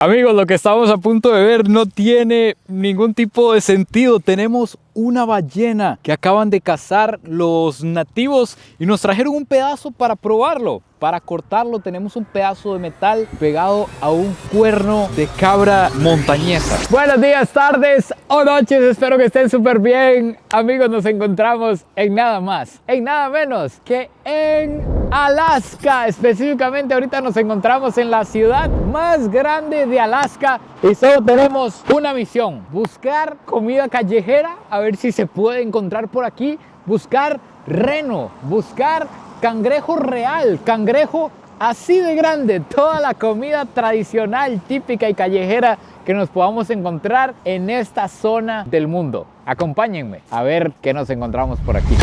Amigos, lo que estamos a punto de ver no tiene ningún tipo de sentido. Tenemos una ballena que acaban de cazar los nativos y nos trajeron un pedazo para probarlo. Para cortarlo tenemos un pedazo de metal pegado a un cuerno de cabra montañesa. Buenos días, tardes o noches, espero que estén súper bien. Amigos, nos encontramos en nada más, en nada menos que en Alaska. Específicamente ahorita nos encontramos en la ciudad más grande de Alaska y solo tenemos una misión: buscar comida callejera, a ver si se puede encontrar por aquí, buscar reno, buscar cangrejo real, cangrejo así de grande, toda la comida tradicional, típica y callejera que nos podamos encontrar en esta zona del mundo. Acompáñenme a ver qué nos encontramos por aquí.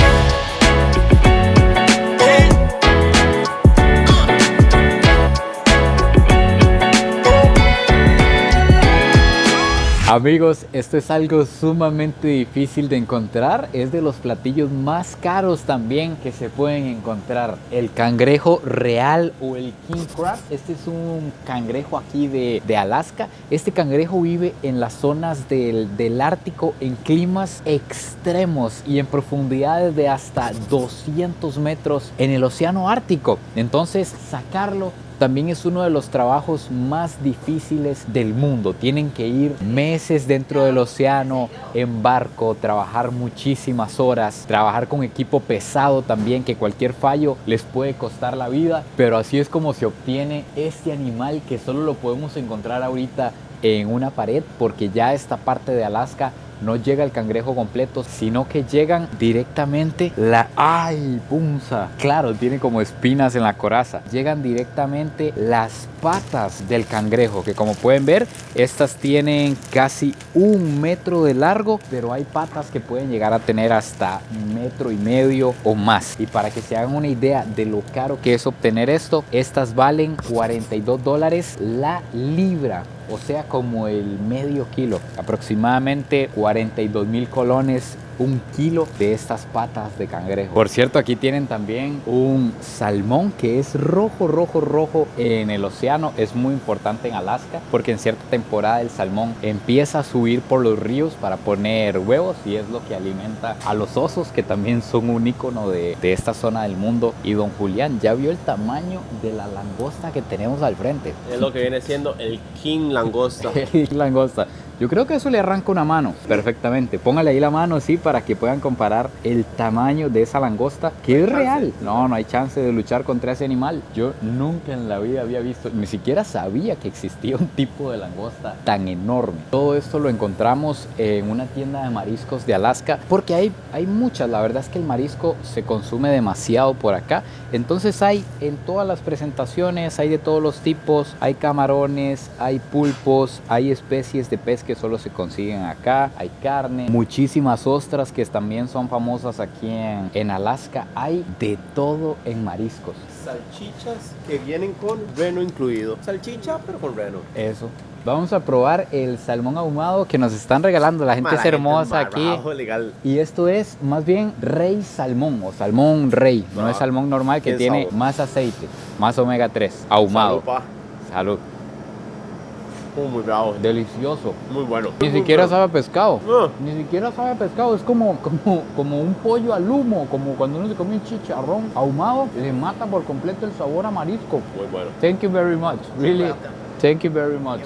Amigos, esto es algo sumamente difícil de encontrar, es de los platillos más caros también que se pueden encontrar. El cangrejo real o el king crab, este es un cangrejo aquí de Alaska. Este cangrejo vive en las zonas del Ártico en climas extremos y en profundidades de hasta 200 metros en el océano Ártico. Entonces, sacarlo también es uno de los trabajos más difíciles del mundo. Tienen que ir meses dentro del océano en barco, trabajar muchísimas horas, trabajar con equipo pesado también, que cualquier fallo les puede costar la vida. Pero así es como se obtiene este animal que solo lo podemos encontrar ahorita en una pared, porque ya esta parte de Alaska no llega el cangrejo completo, sino que llegan directamente ¡ay, punza! Claro, tiene como espinas en la coraza. Llegan directamente las patas del cangrejo, que como pueden ver, estas tienen casi 1 metro de largo, pero hay patas que pueden llegar a tener hasta 1,5 metros o más. Y para que se hagan una idea de lo caro que es obtener esto, estas valen $42 la libra. O sea, como el medio kilo, aproximadamente 42,000 colones, 1 kilo de estas patas de cangrejo. Por cierto, aquí tienen también un salmón que es rojo en el océano. Es muy importante en Alaska porque en cierta temporada el salmón empieza a subir por los ríos para poner huevos y es lo que alimenta a los osos, que también son un ícono de esta zona del mundo. Y don Julián ya vio el tamaño de la langosta que tenemos al frente. Es lo que viene siendo el king langosta. El langosta. Yo creo que eso le arranca una mano perfectamente. Póngale ahí la mano, sí, para que puedan comparar el tamaño de esa langosta, que es real. No hay chance de luchar contra ese animal. Yo nunca en la vida había visto, ni siquiera sabía que existía un tipo de langosta tan enorme. Todo esto lo encontramos en una tienda de mariscos de Alaska, porque hay muchas. La verdad es que el marisco se consume demasiado por acá. Entonces hay en todas las presentaciones, hay de todos los tipos. Hay camarones, hay pulpos, hay especies de pez que solo se consiguen acá, hay carne, muchísimas ostras que también son famosas aquí en Alaska. Hay de todo en mariscos. Salchichas que vienen con reno incluido. Salchicha, pero con reno. Eso. Vamos a probar el salmón ahumado que nos están regalando. La gente es hermosa aquí. Legal. Y esto es más bien rey salmón o salmón rey. No es salmón normal que tiene sabor. más aceite, más omega 3, ahumado. Salud, pa. Salud. Muy bravo. Delicioso. Muy bueno. Ni siquiera bueno. sabe a pescado. No. Ni siquiera sabe a pescado. Es como un pollo al humo. Como cuando uno se come un chicharrón ahumado. Le mata por completo el sabor a marisco. Muy bueno. Thank you very much. Really. Thank you very much.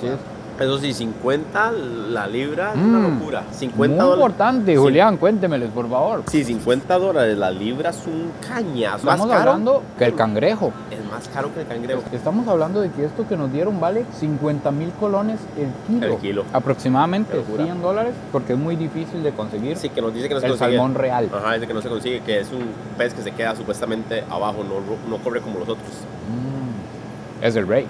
Eso sí, 50 la libra es una locura. 50 Muy importante, Sí. Julián. Cuéntemeles, por favor. Sí, $50 la libra es un cañazo. Estamos Más caro hablando que el cangrejo. Es más caro que el cangrejo. Estamos hablando de que esto que nos dieron vale 50,000 colones el kilo. El kilo. Aproximadamente Qué locura. $100, porque es muy difícil de conseguir. Sí, que nos dice que no se el consigue. salmón real. Ajá, dice que no se consigue, que es un pez que se queda supuestamente abajo, no corre como los otros. Es el rey.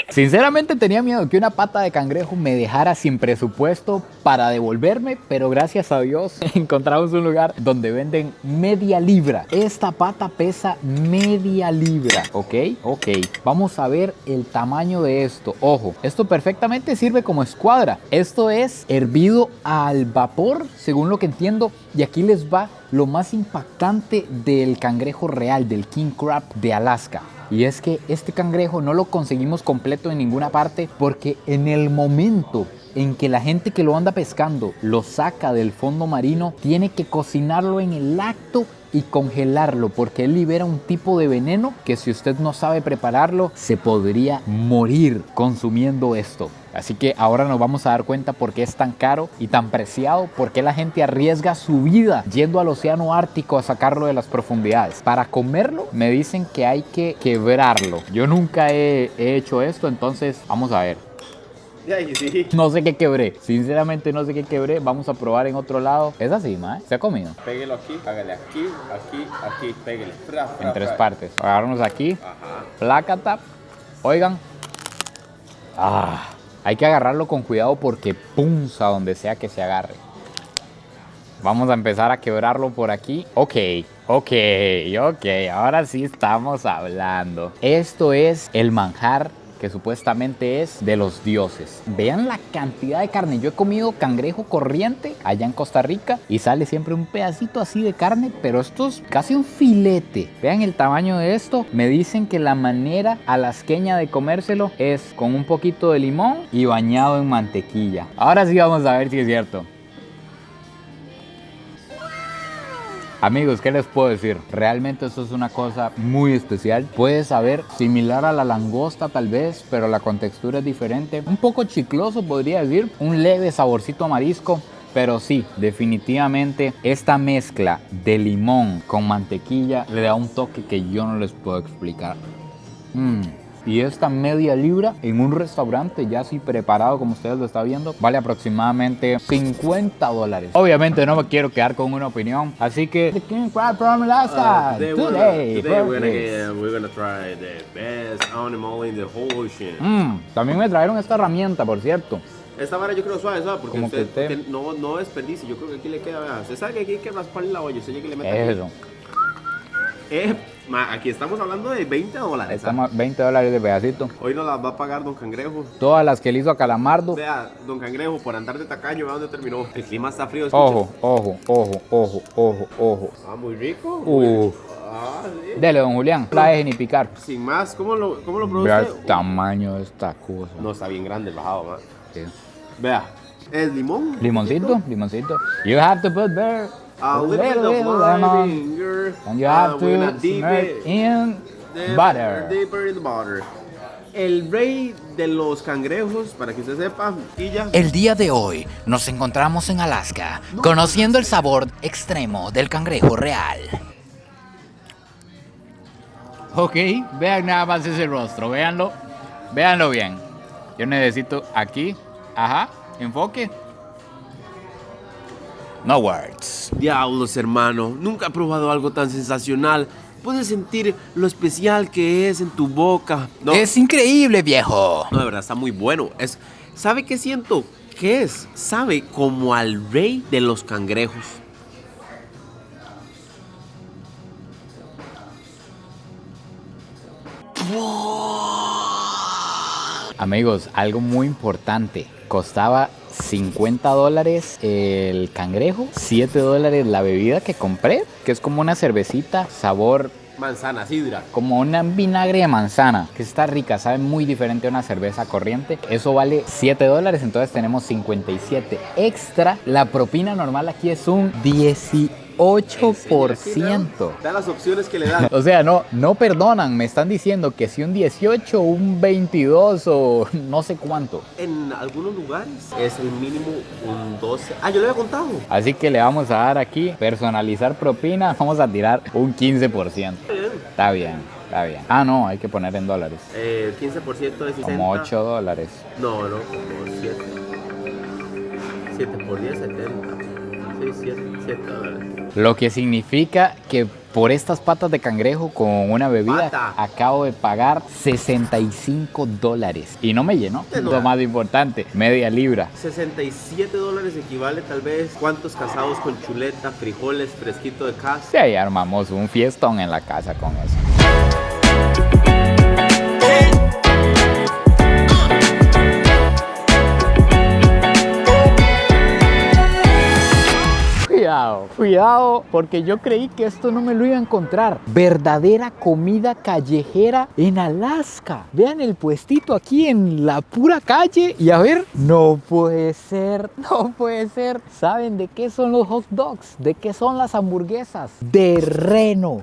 Sinceramente tenía miedo que una pata de cangrejo me dejara sin presupuesto para devolverme, pero gracias a Dios encontramos un lugar donde venden media libra. Esta pata pesa media libra, ¿ok? Ok, vamos a ver el tamaño de esto. Ojo, esto perfectamente sirve como escuadra. Esto es hervido al vapor, según lo que entiendo, y aquí les va lo más impactante del cangrejo real, del king crab de Alaska. Y es que este cangrejo no lo conseguimos completo en ninguna parte porque en el momento en que la gente que lo anda pescando lo saca del fondo marino, tiene que cocinarlo en el acto y congelarlo porque él libera un tipo de veneno que si usted no sabe prepararlo, se podría morir consumiendo esto. Así que ahora nos vamos a dar cuenta por qué es tan caro y tan preciado, por qué la gente arriesga su vida yendo al océano Ártico a sacarlo de las profundidades. Para comerlo me dicen que hay que quebrarlo. Yo nunca he hecho esto, entonces vamos a ver. Sí. No sé qué quebré, sinceramente no sé qué quebré. Vamos a probar en otro lado. Es así, mae, se ha comido. Péguelo aquí, hágale aquí, aquí, aquí, péguele. En tres partes. Agarrarnos aquí. Ajá. Plácata. Oigan. Hay que agarrarlo con cuidado porque punza donde sea que se agarre. Vamos a empezar a quebrarlo por aquí. Ok. Ahora sí estamos hablando. Esto es el manjar que supuestamente es de los dioses. Vean la cantidad de carne. Yo he comido cangrejo corriente allá en Costa Rica y sale siempre un pedacito así de carne, pero esto es casi un filete. Vean el tamaño de esto. Me dicen que la manera alasqueña de comérselo es con un poquito de limón y bañado en mantequilla. Ahora sí vamos a ver si es cierto. Amigos, ¿qué les puedo decir? Realmente esto es una cosa muy especial. Puede saber similar a la langosta tal vez, pero la contextura es diferente. Un poco chicloso podría decir, un leve saborcito a marisco. Pero sí, definitivamente esta mezcla de limón con mantequilla le da un toque que yo no les puedo explicar. Y esta media libra en un restaurante ya así preparado como ustedes lo están viendo vale aproximadamente $50. Obviamente no me quiero quedar con una opinión, así que the king crab from Alaska. Today we're gonna try the best animal in the whole ocean. También me trajeron esta herramienta, por cierto. Esta vara yo creo suave, ¿sabes? Porque como usted que no desperdicie. Yo creo que aquí le queda, vea. Usted sabe que aquí hay que rasparle la olla. Usted ya que le mete eso. Aquí estamos hablando de $20. Estamos $20 de pedacito. Hoy nos las va a pagar Don Cangrejo. Todas las que le hizo a Calamardo. Vea, Don Cangrejo, por andar de tacaño, vea dónde terminó. El clima está frío, Ojo. Muy rico. Sí. Dele, don Julián. No la deje ni picar. Sin más, ¿cómo lo produce? Vea el tamaño de esta cosa. No, está bien grande el bajado, man. Sí. Vea, ¿es limón? Limoncito. You have to put there a little bit of lemon. vinegar. And you have we're to gonna dip simmer it in butter. Deeper in the butter. El rey de los cangrejos, para que usted sepa, y ya. El día de hoy nos encontramos en Alaska, conociendo el sabor extremo del cangrejo real. Ok, vean nada más ese rostro, véanlo bien. Yo necesito aquí, enfoque. No words. Diablos, hermano, nunca he probado algo tan sensacional. Puedes sentir lo especial que es en tu boca. No, Es increíble, viejo. no, de verdad, está muy bueno. ¿Sabe qué siento? ¿Qué es? Sabe como al rey de los cangrejos. Amigos, algo muy importante. Costaba $50 el cangrejo, $7 la bebida que compré, que es como una cervecita, sabor Manzana, sidra. como una vinagre de manzana, que está rica, sabe muy diferente a una cerveza corriente. Eso vale $7, entonces tenemos 57 extra. La propina normal aquí es un 18%. Da las opciones que le dan. O sea, no perdonan, me están diciendo que si un 18, un 22 o no sé cuánto. En algunos lugares es el mínimo un 12. Yo le había contado. Así que le vamos a dar aquí, personalizar propina, vamos a tirar un 15%. Está bien. No, hay que poner en dólares. 15% de 60. Como $8. No, como 7. 7 por 10, 70. Sí, $7. Lo que significa que por estas patas de cangrejo con una bebida Pata. acabo de pagar $65. Y no me llenó. Lo más importante, media libra. $67 equivale tal vez cuántos casados con chuleta, frijoles, fresquito de casa. Sí, ahí armamos un fiestón en la casa con eso. Cuidado cuidado porque yo creí que esto no me lo iba a encontrar. Verdadera comida callejera en Alaska. Vean el puestito aquí en la pura calle y a ver, no puede ser, no puede ser. ¿Saben de qué son los hot dogs? ¿De qué son las hamburguesas? De reno,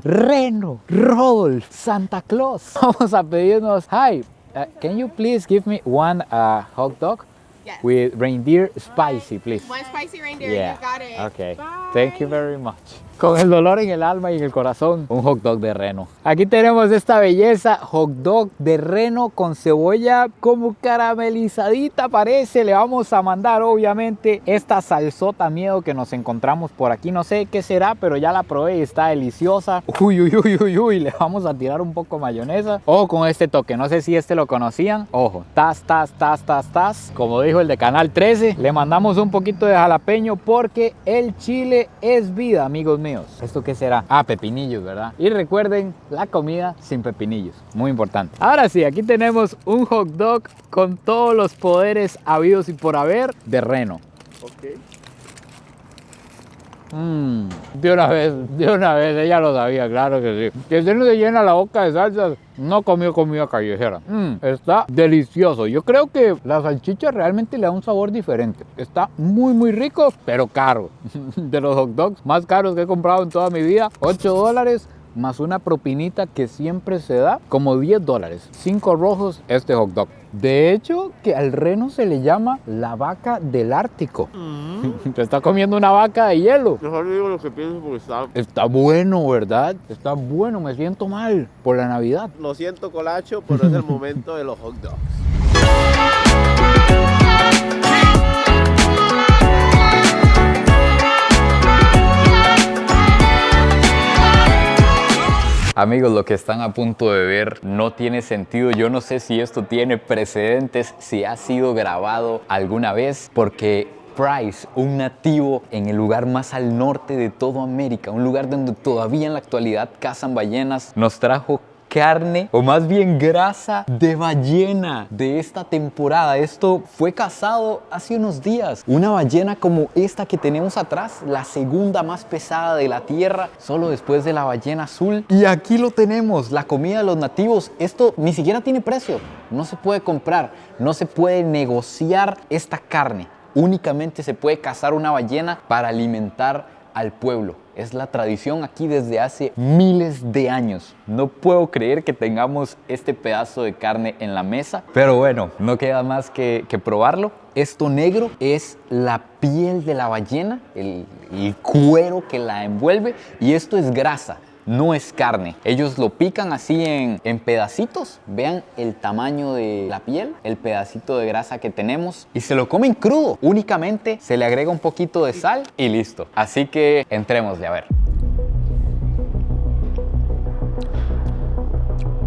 Rodolph, Santa Claus. Vamos a pedirnos, hi, can you please give me one hot dog? Yes. With reindeer spicy, please. One spicy reindeer, Yeah. you got it. Okay. Bye. Thank you very much. Con el dolor en el alma y en el corazón, un hot dog de reno. Aquí tenemos esta belleza, hot dog de reno con cebolla como caramelizadita parece. Le vamos a mandar obviamente esta salsota miedo que nos encontramos por aquí. No sé qué será, pero ya la probé y está deliciosa. Uy. Le vamos a tirar un poco mayonesa. Ojo con este toque, no sé si este lo conocían. Ojo, tas. Como dijo el de Canal 13, le mandamos un poquito de jalapeño porque el chile es vida, amigos míos. ¿Esto qué será? Ah, pepinillos, ¿verdad? Y recuerden, la comida sin pepinillos, muy importante. Ahora sí, aquí tenemos un hot dog con todos los poderes habidos y por haber de reno. Ok. De una vez, ella lo sabía, claro que sí. Que se no se llena la boca de salsas, no comió comida callejera. Está delicioso. Yo creo que la salchicha realmente le da un sabor diferente. Está muy rico, pero caro. De los hot dogs más caros que he comprado en toda mi vida, $8 más una propinita que siempre se da, como $10. 5 rojos este hot dog. De hecho, que al reno se le llama la vaca del Ártico. Se está comiendo una vaca de hielo. Mejor digo lo que pienso porque Está bueno, ¿verdad? Está bueno, me siento mal por la Navidad. lo siento, Colacho, pero es el momento de los hot dogs. Amigos, lo que están a punto de ver no tiene sentido. Yo no sé si esto tiene precedentes, si ha sido grabado alguna vez, porque Price, un nativo en el lugar más al norte de toda América, un lugar donde todavía en la actualidad cazan ballenas, nos trajo carne, o más bien grasa de ballena de esta temporada. Esto fue cazado hace unos días. Una ballena como esta que tenemos atrás, la segunda más pesada de la tierra, solo después de la ballena azul. Y aquí lo tenemos, la comida de los nativos. Esto ni siquiera tiene precio, no se puede comprar, no se puede negociar esta carne. Únicamente se puede cazar una ballena para alimentar al pueblo. Es la tradición aquí desde hace miles de años. No puedo creer que tengamos este pedazo de carne en la mesa, pero bueno, no queda más que probarlo. Esto negro es la piel de la ballena, el cuero que la envuelve, y esto es grasa. No es carne. Ellos lo pican así en pedacitos. Vean el tamaño de la piel, el pedacito de grasa que tenemos, y se lo comen crudo. Únicamente se le agrega un poquito de sal y listo. Así que entrémosle a ver.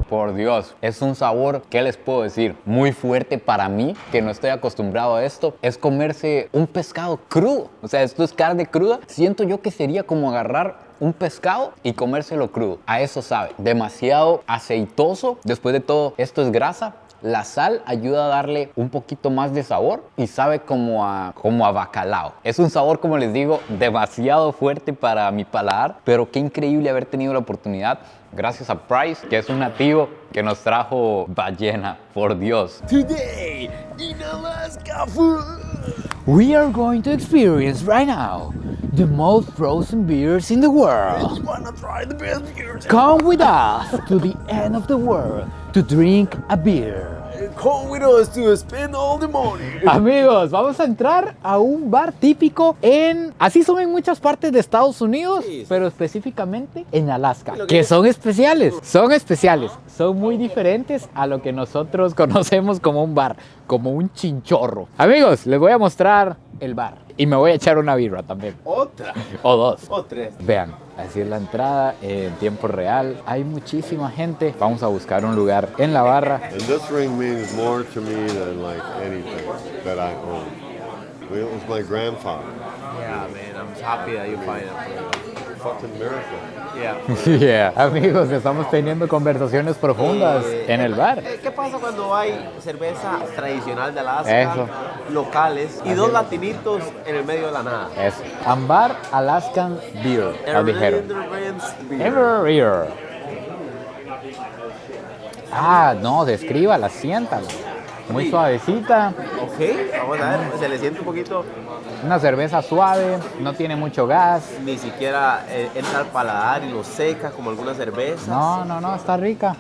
Por Dios, es un sabor, ¿qué les puedo decir? Muy fuerte para mí, que no estoy acostumbrado a esto. Es comerse un pescado crudo. O sea, esto es carne cruda. Siento yo que sería como agarrar un pescado y comérselo crudo. A eso sabe. Demasiado aceitoso. Después de todo, esto es grasa. La sal ayuda a darle un poquito más de sabor y sabe como a bacalao. Es un sabor, como les digo, demasiado fuerte para mi paladar, pero qué increíble haber tenido la oportunidad, gracias a Price, que es un nativo que nos trajo ballena, por Dios. Today in Alaska food. We are going to experience right now the most frozen beers in the world. You wanna try the best beers? Come with us to the end of the world to drink a beer. Come with us to spend all the money. Amigos, vamos a entrar a un bar típico así son en muchas partes de Estados Unidos, Sí. pero específicamente en Alaska, que son especiales, son muy diferentes a lo que nosotros conocemos como un bar, como un chinchorro. Amigos, les voy a mostrar el bar y me voy a echar una birra también, Otra. o dos. O tres. Vean, así es la entrada en tiempo real. Hay muchísima gente. Vamos a buscar un lugar en la barra. And this ring means more to me than like anything that I own. It was my grandfather. Yeah, man, I'm happy that you find it. fucking miracle. Yeah. Yeah. Amigos, estamos teniendo conversaciones profundas en el bar. ¿Qué pasa cuando hay cerveza tradicional de Alaska, Eso. locales, y dos latinitos en el medio de la nada? Eso. Ambar Alaskan Beer, nos dijeron. Ever Beer. Ah, no, descríbala, siéntala. Muy suavecita, Ok, vamos a ver, se le siente un poquito, una cerveza suave, no tiene mucho gas. ni siquiera entra al paladar y lo seca como algunas cervezas. No, está rica.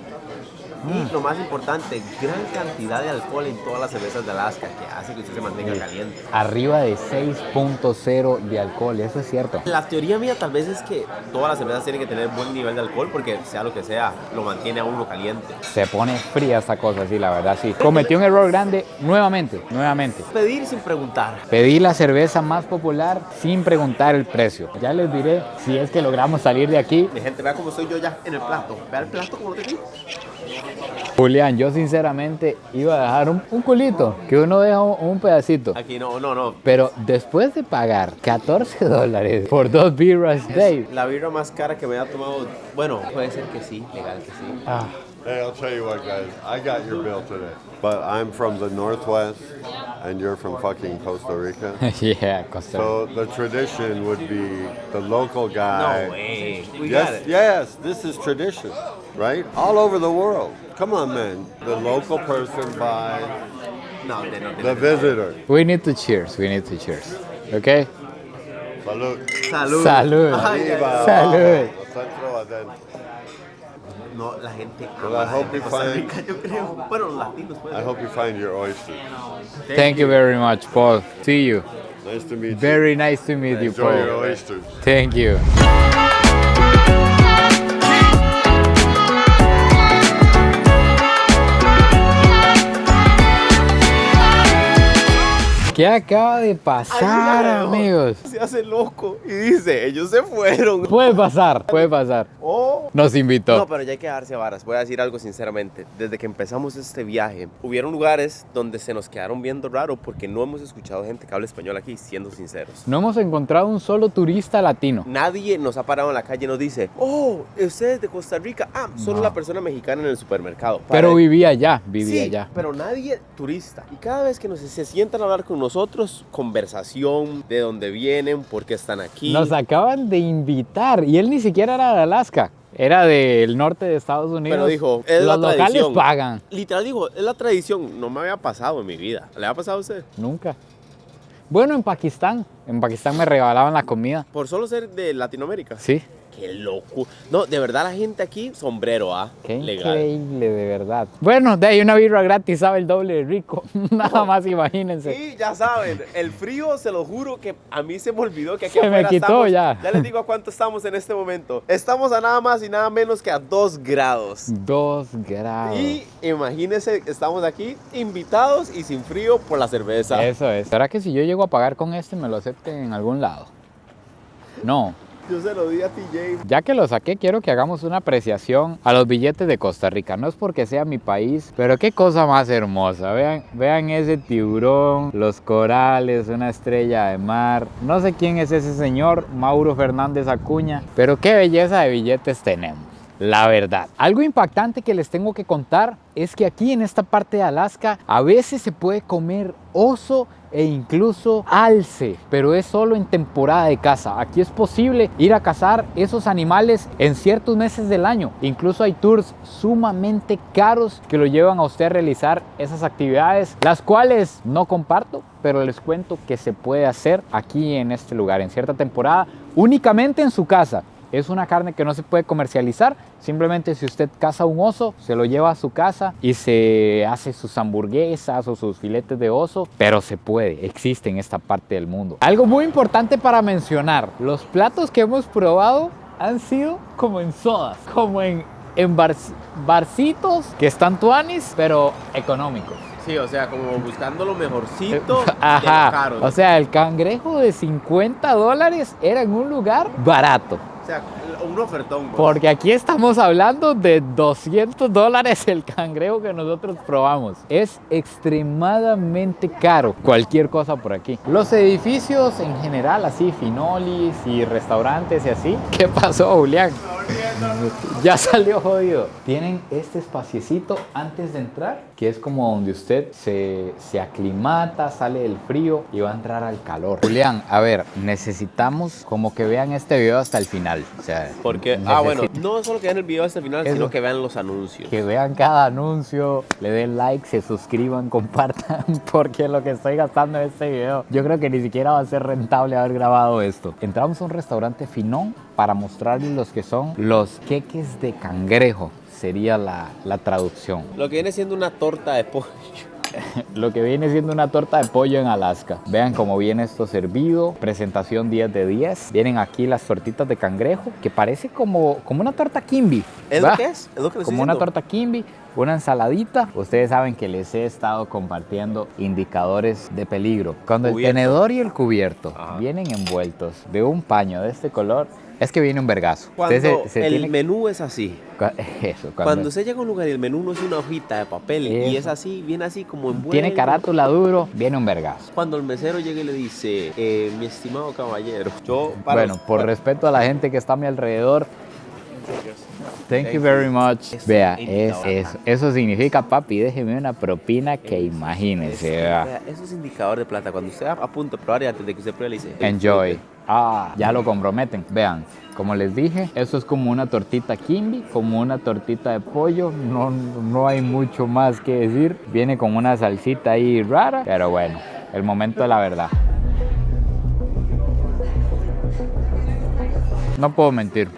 Y lo más importante, gran cantidad de alcohol en todas las cervezas de Alaska que hace que usted se mantenga caliente. Arriba de 6.0 de alcohol, eso es cierto. La teoría mía tal vez es que todas las cervezas tienen que tener buen nivel de alcohol porque sea lo que sea, lo mantiene a uno caliente. Se pone fría esta cosa, sí, la verdad, sí. Cometí un error grande nuevamente. Pedir sin preguntar. Pedí la cerveza más popular sin preguntar el precio. Ya les diré si es que logramos salir de aquí. Mi gente, vea cómo estoy yo ya en el plato. Vea el plato como lo tengo. Julián, yo sinceramente iba a dejar un culito, que uno deja un pedacito. Aquí no. Pero después de pagar $14 por 2 birras, Dave. La birra más cara que me ha tomado, bueno, puede ser que sí, legal que sí. Ah, Hey, I'll tell you what, guys. I got your bill today. But I'm from the Northwest, and you're from fucking Costa Rica. yeah, Costa Rica. So the tradition would be the local guy. No way. We got Yes, it. yes, this is tradition, right? All over the world. Come on, man. The local person buys No, the visitor. We need to cheers, ¿ok? Salud. Salud. Salud. Ay, Viva. Salud. Centro adentro. No, la gente Well, ama I la hope gente de you Costa find- Rica, yo creo. Bueno, los latinos, pues. I hope you find your oyster. Thank you very much, Paul. See you. Nice to meet you. Very nice to meet you, Enjoy your Paul. oysters. Thank you. ¿Qué acaba de pasar, Ay, no. amigos? Se hace loco y dice, ellos se fueron. Puede pasar. Oh. Nos invitó. No, pero ya hay que darse varas. Voy a decir algo sinceramente. Desde que empezamos este viaje, hubieron lugares donde se nos quedaron viendo raro porque no hemos escuchado gente que hable español aquí, siendo sinceros. No hemos encontrado un solo turista latino. Nadie nos ha parado en la calle y nos dice, oh, usted es de Costa Rica. Ah, solo No. la persona mexicana en el supermercado. Pero vivía allá, Sí, pero nadie turista. Y cada vez que se sientan a hablar con nosotros, conversación de dónde vienen, por qué están aquí. Nos acaban de invitar y él ni siquiera era de Alaska, era del norte de Estados Unidos. Pero dijo, es la los locales tradición. pagan. Literal dijo, es la tradición. No me había pasado en mi vida. ¿Le ha pasado a usted? Nunca. Bueno, en Pakistán me regalaban la comida. Por solo ser de Latinoamérica. Sí. Qué loco. No, de verdad la gente aquí, sombrero, ¿ah? Qué Legal. increíble, de verdad. Bueno, de ahí una birra gratis sabe el doble de rico. Nada más imagínense. Sí, ya saben, el frío, se lo juro que a mí se me olvidó que aquí Se me afuera quitó estamos, ya. Ya les digo a cuánto estamos en este momento. Estamos a nada más y nada menos que a 2 grados. 2 grados. Y imagínense, estamos aquí invitados y sin frío por la cerveza. Eso es. ¿Será que si yo llego a pagar con este me lo acepten en algún lado? No. Yo se lo di a TJ. Ya que lo saqué, quiero que hagamos una apreciación a los billetes de Costa Rica. No es porque sea mi país, pero qué cosa más hermosa. Vean ese tiburón, los corales, una estrella de mar. No sé quién es ese señor, Mauro Fernández Acuña, pero qué belleza de billetes tenemos. La verdad. Algo impactante que les tengo que contar es que aquí en esta parte de Alaska a veces se puede comer oso e incluso alce, pero es solo en temporada de caza. Aquí es posible ir a cazar esos animales en ciertos meses del año. Incluso hay tours sumamente caros que lo llevan a usted a realizar esas actividades, las cuales no comparto, pero les cuento que se puede hacer aquí en este lugar en cierta temporada, únicamente en su casa. Es una carne que no se puede comercializar, simplemente si usted caza un oso, se lo lleva a su casa y se hace sus hamburguesas o sus filetes de oso, pero se puede, existe en esta parte del mundo. Algo muy importante para mencionar, los platos que hemos probado han sido como en sodas, como en barcitos que están tuanis, pero económicos. Sí, o sea, como buscando lo mejorcito de lo Ajá, caro. o sea, el cangrejo de $50 era en un lugar barato. O sea, un ofertón. Vos. Porque aquí estamos hablando de $200 el cangrejo que nosotros probamos. Es extremadamente caro cualquier cosa por aquí. Los edificios en general, así, finolis y restaurantes y así. ¿Qué pasó, Julián? Ya salió jodido. Tienen este espaciecito antes de entrar, que es como donde usted se aclimata, sale del frío y va a entrar al calor. Julián, a ver, necesitamos como que vean este video hasta el final. O sea, Porque, bueno, no solo que vean el video hasta el final, Eso. sino que vean los anuncios. Que vean cada anuncio, le den like, se suscriban, compartan, porque lo que estoy gastando en este video, yo creo que ni siquiera va a ser rentable haber grabado esto. Entramos a un restaurante finón para mostrarles los que son los queques de cangrejo, sería la traducción. Lo que viene siendo una torta de pollo. Lo que viene siendo una torta de pollo en Alaska. Vean cómo viene esto servido. Presentación 10 de 10. Vienen aquí las tortitas de cangrejo, que parece como una torta Kimby. ¿Es ¿va? lo que es? ¿Es lo que les Como estoy una diciendo? torta Kimby, una ensaladita. Ustedes saben que les he estado compartiendo indicadores de peligro. Cuando Cubierto. el tenedor y el cubierto Ajá. vienen envueltos de un paño de este color, es que viene un vergazo. Cuando Usted se el tiene- menú es así. Eso, Cuando usted llega a un lugar y el menú no es una hojita de papel y Eso. es así, viene así como envuelto. tiene carátula duro, viene un vergazo. Cuando el mesero llega y le dice, mi estimado caballero, Bueno, por respeto a la gente que está a mi alrededor, thank you very much. Eso Vea, indica eso significa, papi, déjeme una propina que imagínese. vea. Vea, eso es indicador de plata. Cuando usted a punto de probar y antes de que usted pruebe le dice, Enjoy. Ya lo comprometen. Vean, como les dije, eso es como una tortita Kimby, como una tortita de pollo. No hay mucho más que decir. Viene con una salsita ahí rara, pero bueno, el momento de la verdad. No puedo mentir.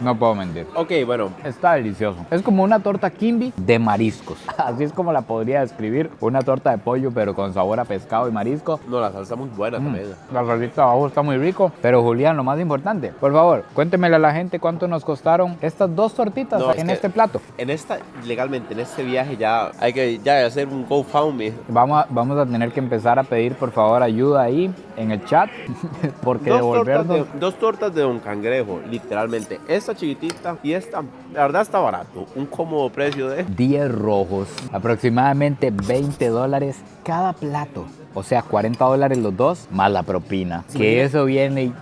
Ok, bueno, Está delicioso. Es como una torta Kimby de mariscos. Así es como la podría describir. Una torta de pollo, pero con sabor a pescado y marisco. no, la salsa muy buena también. La salsita de abajo está muy rico. Pero Julián, lo más importante, por favor, cuéntemele a la gente cuánto nos costaron estas dos tortitas No, es en que- este plato. Legalmente, en este viaje ya hay que hacer un GoFundMe. Vamos a tener que empezar a pedir, por favor, ayuda ahí en el chat. Porque devolvernos... Dos tortas de Don Cangrejo, literalmente. Esta chiquitita y esta, la verdad está barato. Un cómodo precio de... 10 rojos, aproximadamente $20 cada plato. O sea, $40 los dos, más la propina. Sí, Que mira. eso viene y...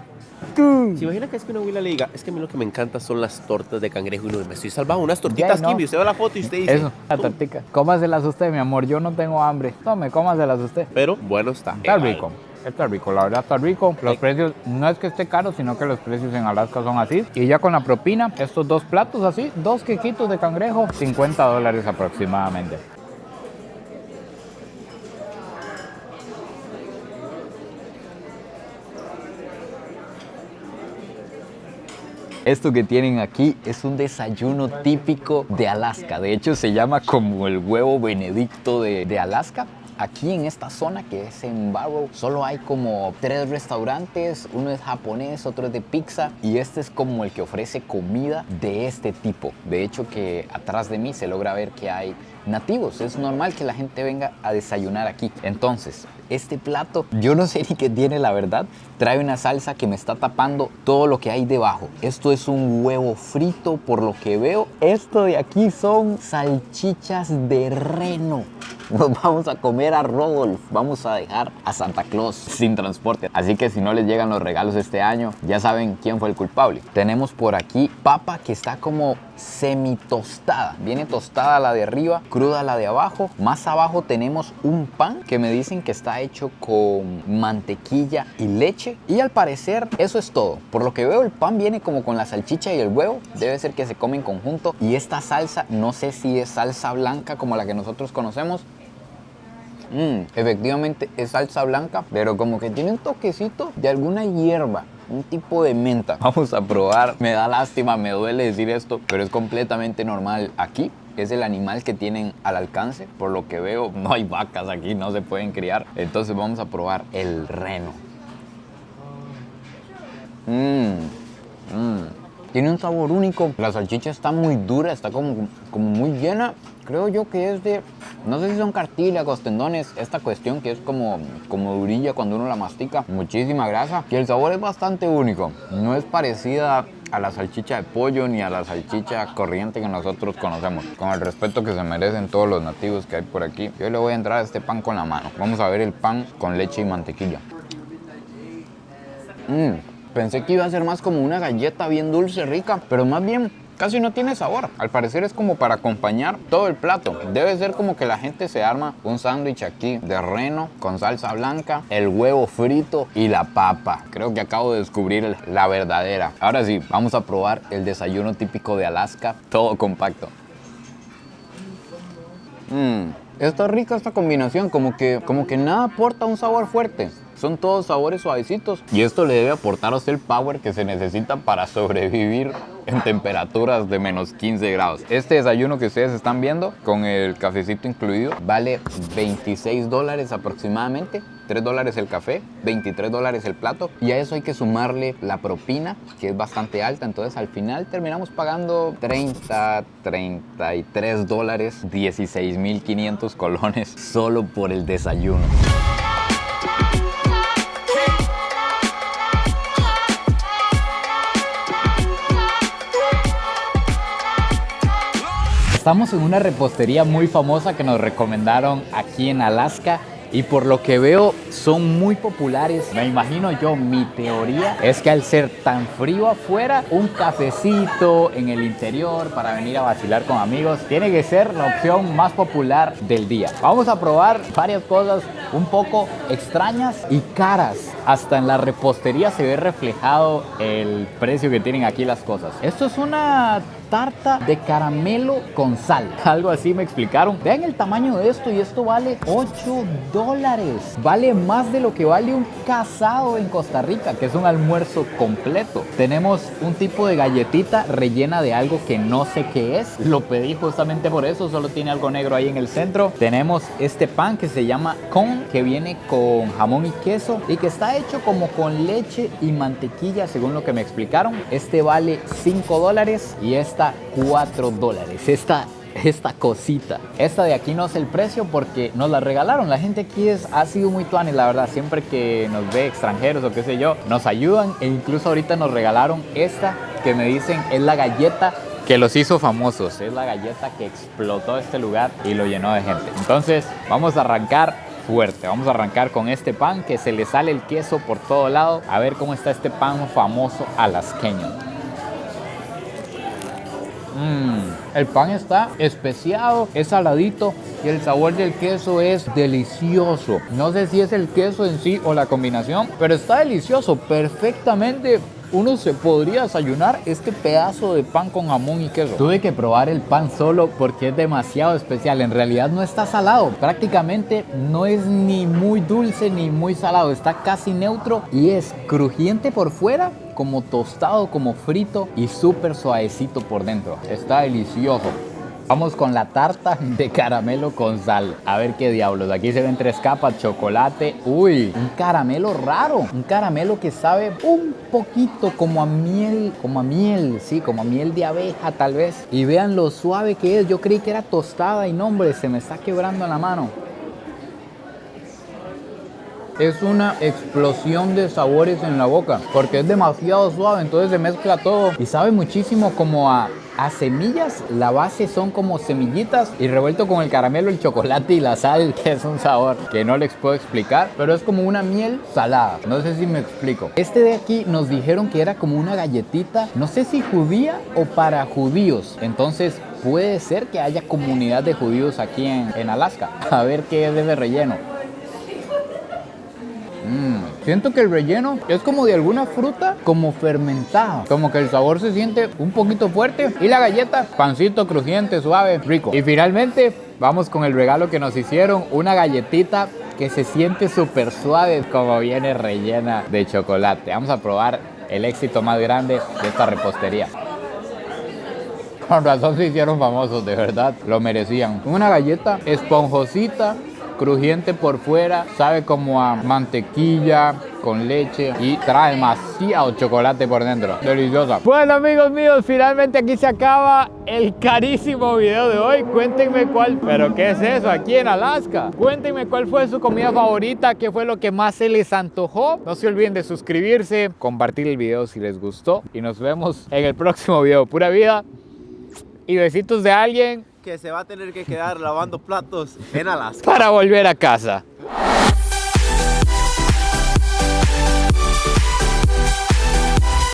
¿Se imagina que es que una abuela le diga, es que a mí lo que me encanta son las tortas de cangrejo y no, me estoy salvando unas tortitas Ya, no. Kimby? Usted ve la foto y usted dice... Eso, la "Tú". tortica. Cómaselas usted, mi amor, yo no tengo hambre. Tome, cómaselas usted. Pero bueno está. Está rico. Está rico, la verdad está rico. Los precios, no es que esté caro, sino que los precios en Alaska son así. Y ya con la propina, estos dos platos así, 2 quequitos de cangrejo, $50 aproximadamente. Esto que tienen aquí es un desayuno típico de Alaska. De hecho, se llama como el huevo benedicto de Alaska. Aquí en esta zona que es en Barrow, solo hay como 3 restaurantes. Uno es japonés, otro es de pizza y este es como el que ofrece comida de este tipo. De hecho, que atrás de mí se logra ver que hay nativos. Es normal que la gente venga a desayunar aquí. Entonces, este plato, yo no sé ni qué tiene, la verdad. Trae una salsa que me está tapando todo lo que hay debajo. Esto es un huevo frito, por lo que veo. Esto de aquí son salchichas de reno. Nos vamos a comer a Rodolph. Vamos a dejar a Santa Claus sin transporte. Así que si no les llegan los regalos este año, ya saben quién fue el culpable. Tenemos por aquí papa que está como semi tostada. Viene tostada la de arriba, cruda la de abajo. Más abajo tenemos un pan que me dicen que está hecho con mantequilla y leche. Y al parecer eso es todo. Por lo que veo, el pan viene como con la salchicha y el huevo. Debe ser que se come en conjunto. Y esta salsa, no sé si es salsa blanca como la que nosotros conocemos. Efectivamente es salsa blanca, pero como que tiene un toquecito de alguna hierba, un tipo de menta. Vamos a probar. Me da lástima, me duele decir esto, pero es completamente normal aquí. Es el animal que tienen al alcance. Por lo que veo, no hay vacas aquí, no se pueden criar. Entonces vamos a probar el reno. Tiene un sabor único. La salchicha está muy dura, está como muy llena. Creo yo que es de, no sé si son cartílagos, tendones, esta cuestión que es como durilla cuando uno la mastica. Muchísima grasa y el sabor es bastante único. No es parecida a la salchicha de pollo ni a la salchicha corriente que nosotros conocemos. Con el respeto que se merecen todos los nativos que hay por aquí, yo le voy a entrar a este pan con la mano. Vamos a ver el pan con leche y mantequilla. Pensé que iba a ser más como una galleta bien dulce, rica, pero más bien casi no tiene sabor. Al parecer es como para acompañar todo el plato. Debe ser como que la gente se arma un sándwich aquí de reno con salsa blanca, el huevo frito y la papa. Creo que acabo de descubrir la verdadera. Ahora sí, vamos a probar el desayuno típico de Alaska, todo compacto. Está rica esta combinación, como que nada aporta un sabor fuerte. Son todos sabores suavecitos y esto le debe aportar a usted el power que se necesita para sobrevivir en temperaturas de menos 15 grados. Este desayuno que ustedes están viendo con el cafecito incluido vale $26 aproximadamente. $3 el café, $23 el plato y a eso hay que sumarle la propina que es bastante alta, entonces al final terminamos pagando $33, $16,500 solo por el desayuno. Estamos en una repostería muy famosa que nos recomendaron aquí en Alaska y por lo que veo son muy populares. Me imagino yo, mi teoría es que al ser tan frío afuera, un cafecito en el interior para venir a vacilar con amigos tiene que ser la opción más popular del día. Vamos a probar varias cosas un poco extrañas y caras. Hasta en la repostería se ve reflejado el precio que tienen aquí las cosas. Esto es una tarta de caramelo con sal, algo así me explicaron. Vean el tamaño de esto y esto vale $8. Vale más de lo que vale un casado en Costa Rica, que es un almuerzo completo. Tenemos un tipo de galletita rellena de algo que no sé qué es. Lo pedí justamente por eso, solo tiene algo negro ahí en el centro. Tenemos este pan que se llama cone, que viene con jamón y queso y que está hecho como con leche y mantequilla, según lo que me explicaron. Este vale $5 y esta $4. Esta cosita. Esta de aquí no sé el precio porque nos la regalaron. La gente aquí ha sido muy tuanes, la verdad. Siempre que nos ve extranjeros o qué sé yo, nos ayudan e incluso ahorita nos regalaron esta que me dicen es la galleta que los hizo famosos. Es la galleta que explotó este lugar y lo llenó de gente. Entonces vamos a arrancar fuerte. Vamos a arrancar con este pan que se le sale el queso por todo lado. A ver cómo está este pan famoso alasqueño. El pan está especiado, es saladito y el sabor del queso es delicioso. No sé si es el queso en sí o la combinación, pero está delicioso, perfectamente. Uno se podría desayunar este pedazo de pan con jamón y queso. Tuve que probar el pan solo porque es demasiado especial. En realidad no está salado. Prácticamente no es ni muy dulce ni muy salado. Está casi neutro y es crujiente por fuera, como tostado, como frito y súper suavecito por dentro. Está delicioso. Vamos con la tarta de caramelo con sal. A ver qué diablos. Aquí se ven 3 capas, chocolate. Uy, un caramelo raro. Un caramelo que sabe un poquito como a miel. Sí, como a miel de abeja tal vez. Y vean lo suave que es. Yo creí que era tostada y no, hombre, se me está quebrando en la mano. Es una explosión de sabores en la boca porque es demasiado suave, entonces se mezcla todo y sabe muchísimo como a semillas. La base son como semillitas y revuelto con el caramelo, el chocolate y la sal, que es un sabor que no les puedo explicar, pero es como una miel salada. No sé si me explico. Este de aquí nos dijeron que era como una galletita, no sé si judía o para judíos, entonces puede ser que haya comunidad de judíos aquí en Alaska. A ver qué es de relleno. Siento que el relleno es como de alguna fruta como fermentada, como que el sabor se siente un poquito fuerte y la galleta, pancito crujiente, suave, rico. Y finalmente vamos con el regalo que nos hicieron, una galletita que se siente súper suave como viene rellena de chocolate. Vamos a probar el éxito más grande de esta repostería. Con razón se hicieron famosos, de verdad, lo merecían. Una galleta esponjosita, crujiente por fuera, sabe como a mantequilla con leche y trae demasiado chocolate por dentro. Deliciosa. Bueno, amigos míos, finalmente aquí se acaba el carísimo video de hoy. Cuéntenme cuál, pero ¿qué es eso aquí en Alaska? Cuéntenme cuál fue su comida favorita, qué fue lo que más se les antojó. No se olviden de suscribirse, compartir el video si les gustó y nos vemos en el próximo video. Pura vida y besitos de alguien Que se va a tener que quedar lavando platos en Alaska. para volver a casa.